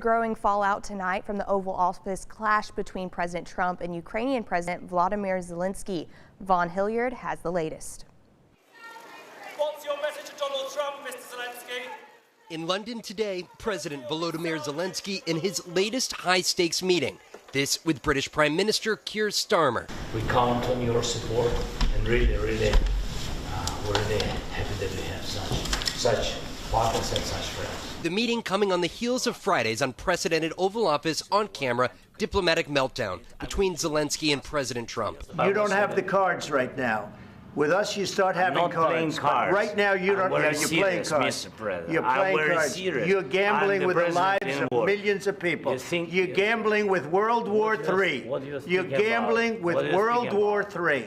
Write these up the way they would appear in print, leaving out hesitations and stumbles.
Growing fallout tonight from the Oval Office clash between President Trump and Ukrainian President Volodymyr Zelenskyy. Vaughn Hilliard has the latest. What's your message to Donald Trump, Mr. Zelenskyy? In London today, President Volodymyr Zelenskyy in his latest high-stakes meeting. This with British Prime Minister Keir Starmer. We count on your support, and really, we're really happy that we have such partners and such friends. The meeting coming on the heels of Friday's unprecedented Oval Office on-camera diplomatic meltdown between Zelenskyy and President Trump. You don't have the cards right now. With us, you start having cards. Cards. Right now, you don't. You're playing cards. You're playing cards. Serious. You're gambling with the lives of millions of people. You're gambling with World War III. You're gambling with World War III.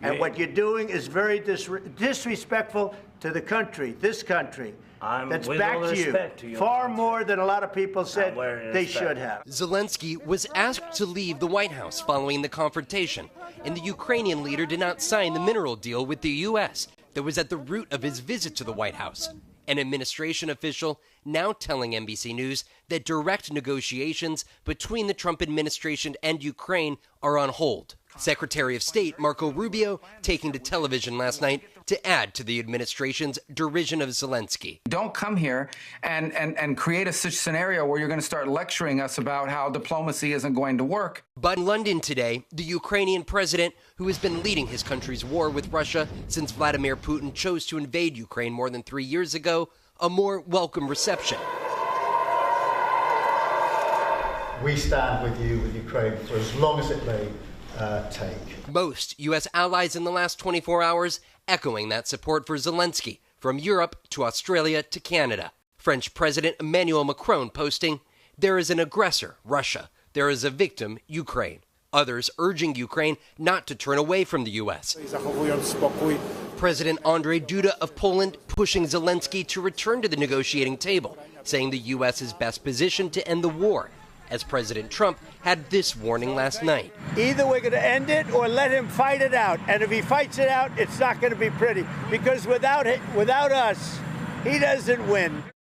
And what you're doing is very disrespectful to the country, this country. That's back to you, far more than a lot of people said they should have. Zelenskyy was asked to leave the White House following the confrontation, and the Ukrainian leader did not sign the mineral deal with the U.S. that was at the root of his visit to the White House. An administration official now telling NBC News that direct negotiations between the Trump administration and Ukraine are on hold. Secretary of State Marco Rubio taking to television last night to add to the administration's derision of Zelenskyy. Don't come here and create a such scenario where you're going to start lecturing us about how diplomacy isn't going to work. But in London today, the Ukrainian president, who has been leading his country's war with Russia since Vladimir Putin chose to invade Ukraine more than 3 years ago, a more welcome reception. We stand with you, with Ukraine, for as long as it may take. Most U.S. allies in the last 24 hours echoing that support for Zelenskyy, from Europe to Australia to Canada. French President Emmanuel Macron posting, "There is an aggressor, Russia. There is a victim, Ukraine." Others urging Ukraine not to turn away from the U.S. President Andrzej Duda of Poland pushing Zelenskyy to return to the negotiating table, saying the U.S. is best positioned to end the war, as President Trump had this warning last night. Either we're going to end it or let him fight it out. And if he fights it out, it's not going to be pretty. Because without us, he doesn't win.